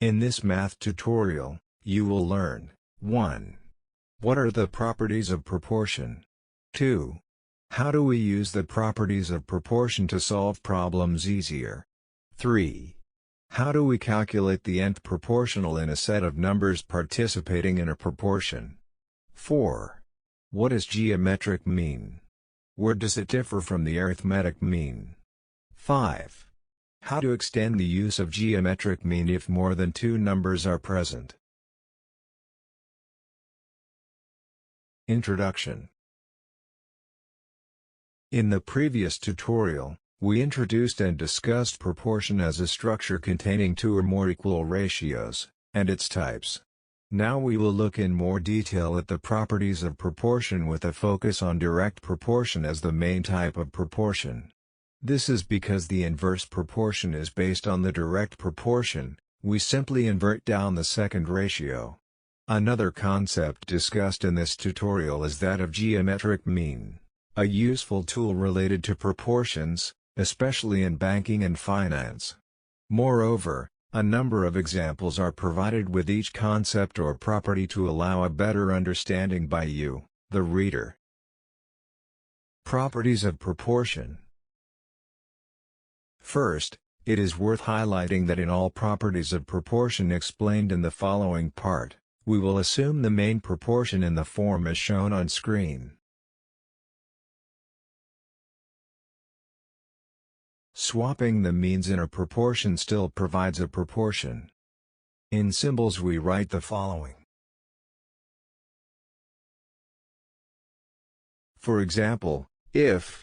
In this math tutorial, you will learn 1. What are the properties of proportion? 2. How do we use the properties of proportion to solve problems easier? 3. How do we calculate the nth proportional in a set of numbers participating in a proportion? 4. What does geometric mean? Where does it differ from the arithmetic mean? 5. How to extend the use of geometric mean if more than two numbers are present. Introduction. In the previous tutorial, we introduced and discussed proportion as a structure containing two or more equal ratios, and its types. Now we will look in more detail at the properties of proportion with a focus on direct proportion as the main type of proportion. This is because the inverse proportion is based on the direct proportion, we simply invert down the second ratio. Another concept discussed in this tutorial is that of geometric mean, a useful tool related to proportions, especially in banking and finance. Moreover, a number of examples are provided with each concept or property to allow a better understanding by you, the reader. Properties of proportion. First, it is worth highlighting that in all properties of proportion explained in the following part, we will assume the main proportion in the form as shown on screen. Swapping the means in a proportion still provides a proportion. In symbols we write the following. For example, if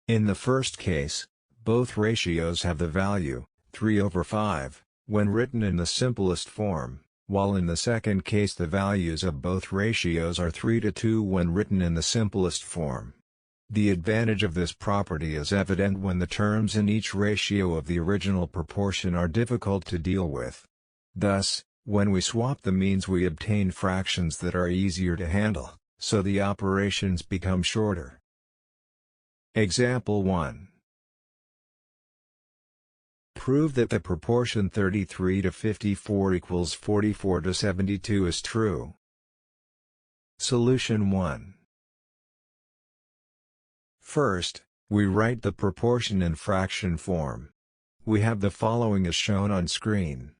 in the first case, both ratios have the value 3/5, when written in the simplest form, while in the second case the values of both ratios are 3:2 when written in the simplest form. The advantage of this property is evident when the terms in each ratio of the original proportion are difficult to deal with. Thus, when we swap the means we obtain fractions that are easier to handle, so the operations become shorter. Example 1. Prove that the proportion 33:54 equals 44:72 is true. Solution 1. First, we write the proportion in fraction form. We have the following as shown on screen.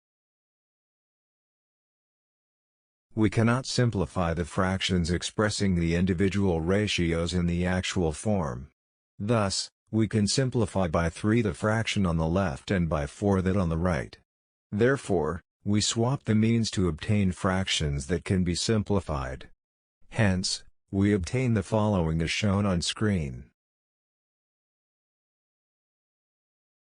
We cannot simplify the fractions expressing the individual ratios in the actual form. Thus, we can simplify by 3 the fraction on the left and by 4 that on the right. Therefore, we swap the means to obtain fractions that can be simplified. Hence, we obtain the following as shown on screen.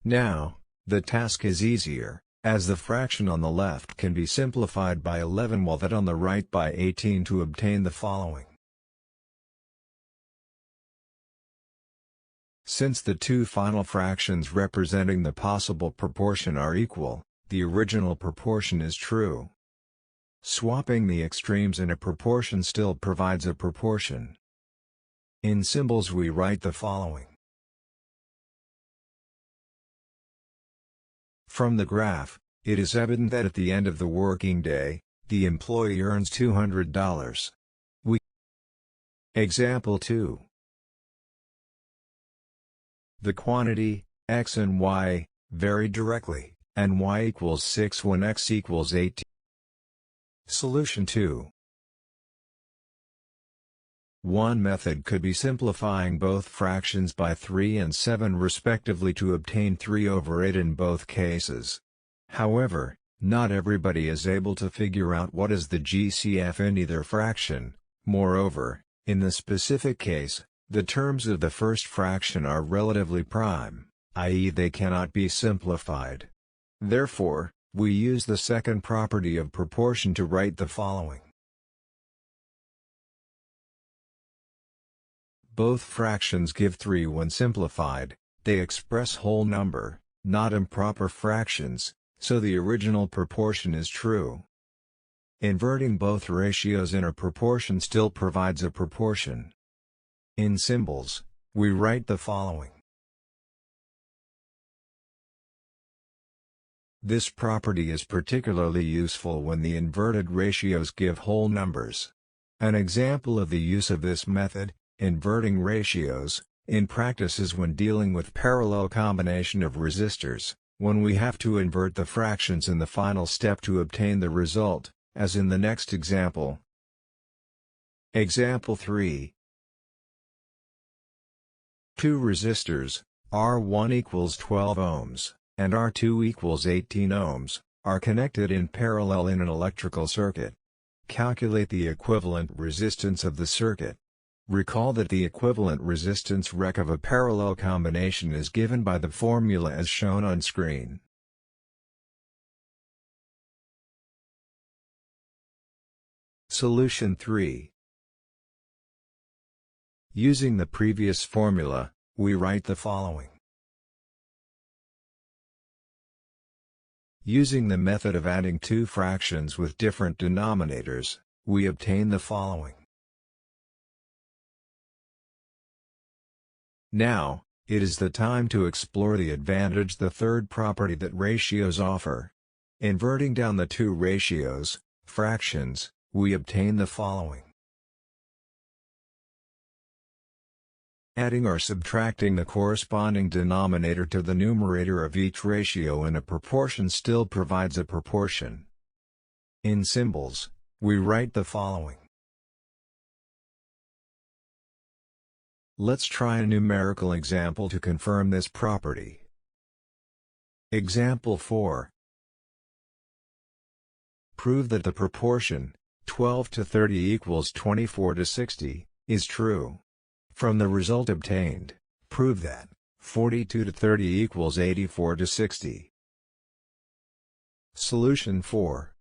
Now, the task is easier, as the fraction on the left can be simplified by 11 while that on the right by 18 to obtain the following. Since the two final fractions representing the possible proportion are equal, the original proportion is true. Swapping the extremes in a proportion still provides a proportion. In symbols we write the following. From the graph, it is evident that at the end of the working day, the employee earns $200. Example 2. The quantity, x and y, vary directly, and y equals 6 when x equals 18. Solution 2. One method could be simplifying both fractions by 3 and 7 respectively to obtain 3/8 in both cases. However, not everybody is able to figure out what is the GCF in either fraction. Moreover, in the specific case, the terms of the first fraction are relatively prime, i.e. they cannot be simplified. Therefore, we use the second property of proportion to write the following. Both fractions give 3 when simplified, they express whole number, not improper fractions, so the original proportion is true. Inverting both ratios in a proportion still provides a proportion. In symbols, we write the following. This property is particularly useful when the inverted ratios give whole numbers. An example of the use of this method, inverting ratios, in practice is when dealing with parallel combination of resistors, when we have to invert the fractions in the final step to obtain the result, as in the next example. Example 3. Two resistors, R1 equals 12 ohms, and R2 equals 18 ohms, are connected in parallel in an electrical circuit. Calculate the equivalent resistance of the circuit. Recall that the equivalent resistance rec of a parallel combination is given by the formula as shown on screen. Solution 3. Using the previous formula, we write the following. Using the method of adding two fractions with different denominators, we obtain the following. Now, it is the time to explore the advantage, the third property that ratios offer. Inverting down the two ratios, fractions, we obtain the following. Adding or subtracting the corresponding denominator to the numerator of each ratio in a proportion still provides a proportion. In symbols, we write the following. Let's try a numerical example to confirm this property. Example 4. Prove that the proportion 12 to 30 equals 24 to 60 is true. From the result obtained, prove that 42 to 30 equals 84 to 60. Solution 4.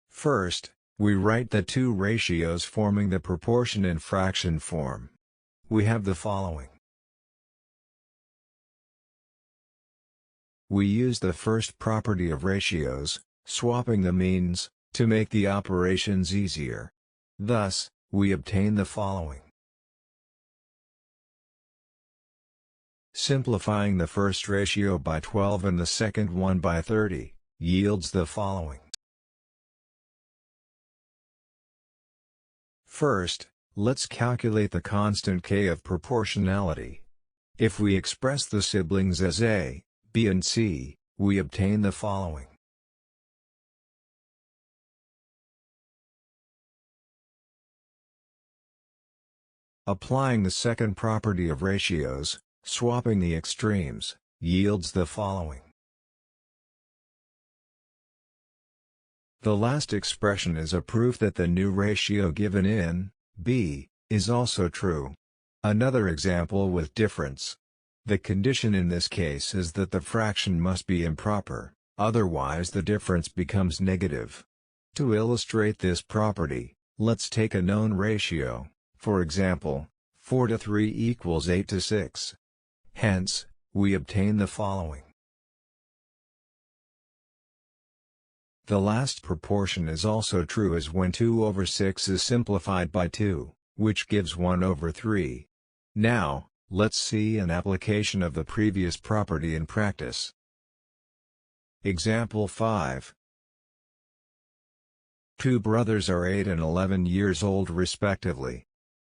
First, we write the two ratios forming the proportion in fraction form. We have the following. We use the first property of ratios, swapping the means, to make the operations easier. Thus, we obtain the following. Simplifying the first ratio by 12 and the second one by 30, yields the following. First, let's calculate the constant k of proportionality. If we express the siblings as a, b and c, we obtain the following. Applying the second property of ratios, swapping the extremes, yields the following. The last expression is a proof that the new ratio given in b is also true. Another example with difference. The condition in this case is that the fraction must be improper, otherwise the difference becomes negative. To illustrate this property, let's take a known ratio. For example, 4 to 3 equals 8 to 6. Hence, we obtain the following. The last proportion is also true as when 2 over 6 is simplified by 2, which gives 1 over 3. Now, let's see an application of the previous property in practice. Example 5. Two brothers are 8 and 11 years old respectively.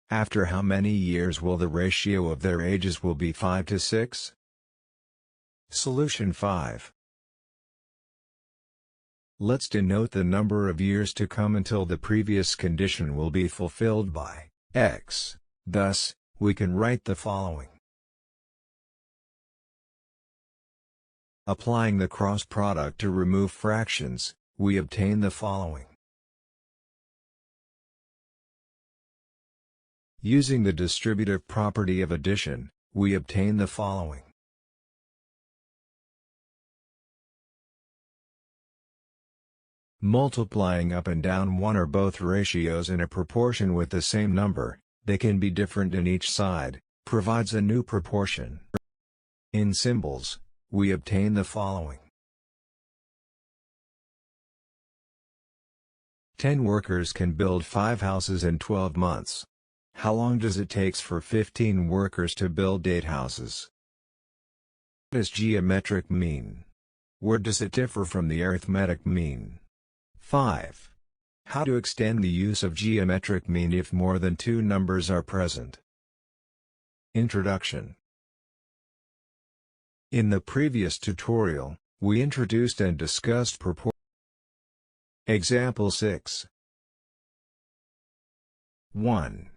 After how many years will the ratio of their ages will be 5 to 6? Solution 5. Let's denote the number of years to come until the previous condition will be fulfilled by x. Thus, we can write the following. Applying the cross product to remove fractions, we obtain the following. Using the distributive property of addition, we obtain the following. Multiplying up and down one or both ratios in a proportion with the same number, they can be different in each side, provides a new proportion. In symbols, we obtain the following. 10 workers can build 5 houses in 12 months. How long does it take for 15 workers to build 8 houses? What does geometric mean? Where does it differ from the arithmetic mean? 5. How to extend the use of geometric mean if more than two numbers are present. Introduction. In the previous tutorial, we introduced and discussed proportion. Example 6. 1.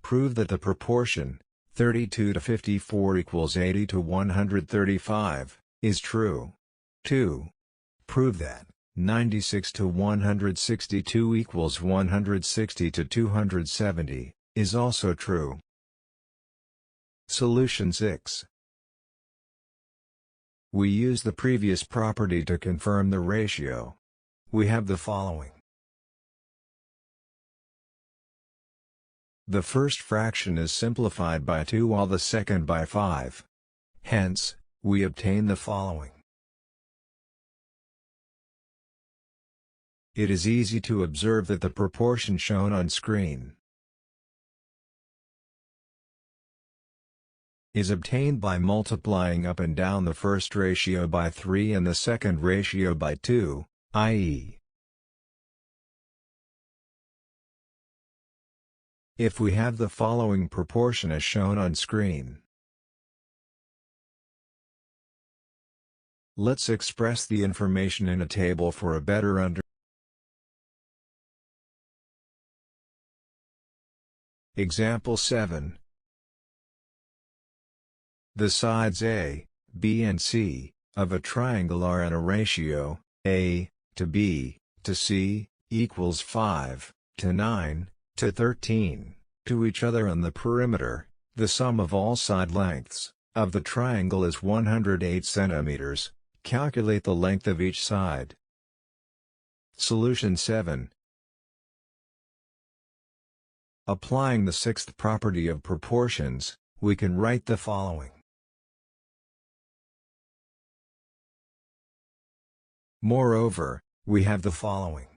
Prove that the proportion 32 to 54 equals 80 to 135 is true. 2. Prove that 96 to 162 equals 160 to 270 is also true. Solution 6. We use the previous property to confirm the ratio. We have the following. The first fraction is simplified by 2 while the second by 5. Hence, we obtain the following. It is easy to observe that the proportion shown on screen is obtained by multiplying up and down the first ratio by 3 and the second ratio by 2, i.e. if we have the following proportion as shown on screen. Let's express the information in a table for a better understanding. Example 7. The sides A, B and C, of a triangle are in a ratio, A, to B, to C, equals 5, to 9, to 13, to each other and the perimeter. The sum of all side lengths, of the triangle is 108 centimeters, calculate the length of each side. Solution 7. Applying the sixth property of proportions, we can write the following. Moreover, we have the following.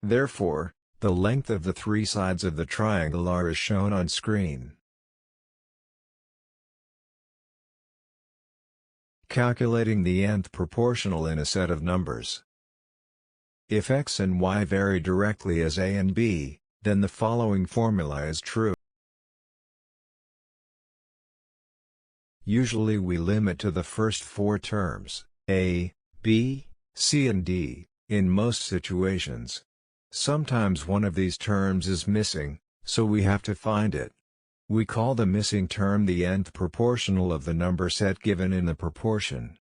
Therefore, the length of the three sides of the triangle are as shown on screen. Calculating the nth proportional in a set of numbers. If x and y vary directly as a and b, then the following formula is true. Usually we limit to the first four terms, a, b, c and d, in most situations. Sometimes one of these terms is missing, so we have to find it. We call the missing term the nth proportional of the number set given in the proportion.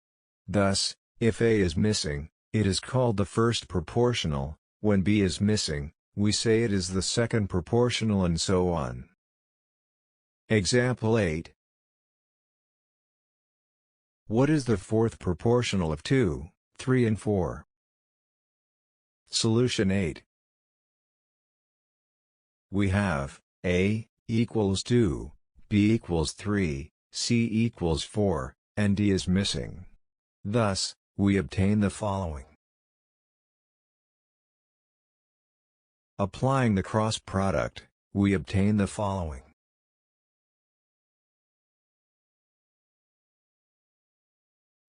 Thus, if a is missing, it is called the first proportional. When b is missing, we say it is the second proportional, and so on. Example 8. What is the fourth proportional of 2, 3 and 4? Solution 8. We have a equals 2, b equals 3, c equals 4, and d is missing. Thus, we obtain the following. Applying the cross product, we obtain the following.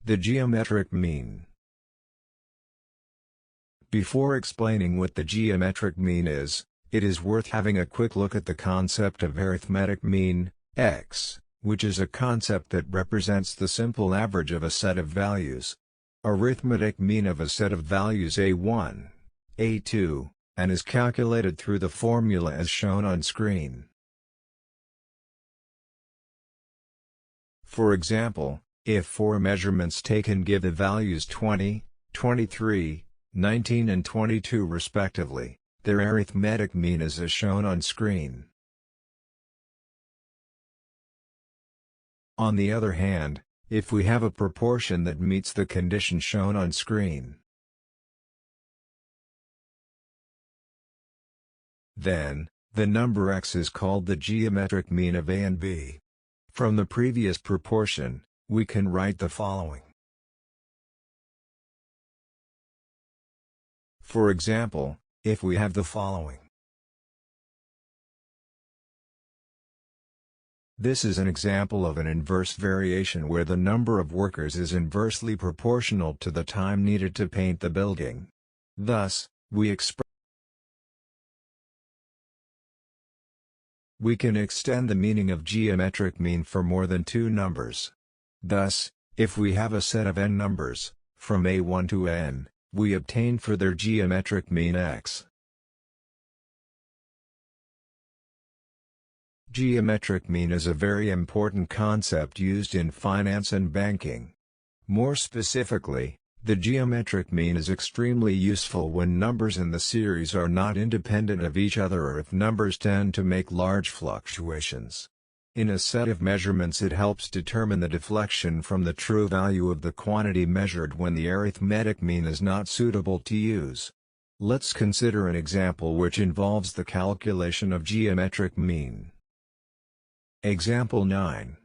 The geometric mean. Before explaining what the geometric mean is, it is worth having a quick look at the concept of arithmetic mean, x, which is a concept that represents the simple average of a set of values. Arithmetic mean of a set of values a1, a2, and is calculated through the formula as shown on screen. For example, if four measurements taken give the values 20, 23, 19 and 22 respectively, their arithmetic mean is as shown on screen. On the other hand, if we have a proportion that meets the condition shown on screen, then, the number x is called the geometric mean of a and b. From the previous proportion, we can write the following. For example, if we have the following. This is an example of an inverse variation where the number of workers is inversely proportional to the time needed to paint the building. Thus, we can extend the meaning of geometric mean for more than two numbers. Thus, if we have a set of n numbers, from a1 to n, we obtain for their geometric mean x. Geometric mean is a very important concept used in finance and banking. More specifically, the geometric mean is extremely useful when numbers in the series are not independent of each other or if numbers tend to make large fluctuations. In a set of measurements, it helps determine the deflection from the true value of the quantity measured when the arithmetic mean is not suitable to use. Let's consider an example which involves the calculation of geometric mean. Example 9.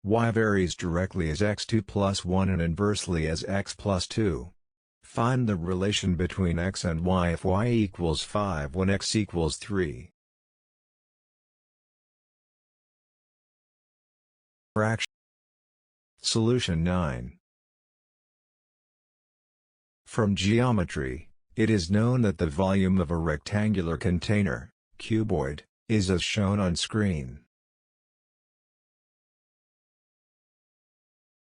Y varies directly as x2 plus 1 and inversely as x plus 2. Find the relation between x and y if y equals 5 when x equals 3. Fraction. Solution 9. From geometry, it is known that the volume of a rectangular container, cuboid, is as shown on screen,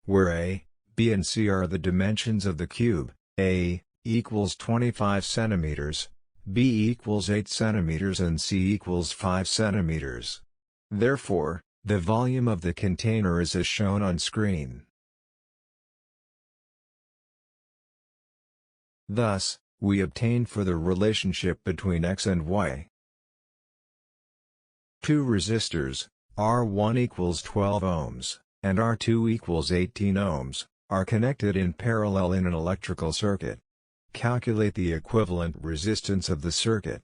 where a, b and c are the dimensions of the cube. A equals 25 centimeters, b equals 8 centimeters and c equals 5 centimeters. Therefore, the volume of the container is as shown on screen. Thus, we obtain for the relationship between x and y. Two resistors, R1 equals 12 ohms, and R2 equals 18 ohms, are connected in parallel in an electrical circuit. Calculate the equivalent resistance of the circuit.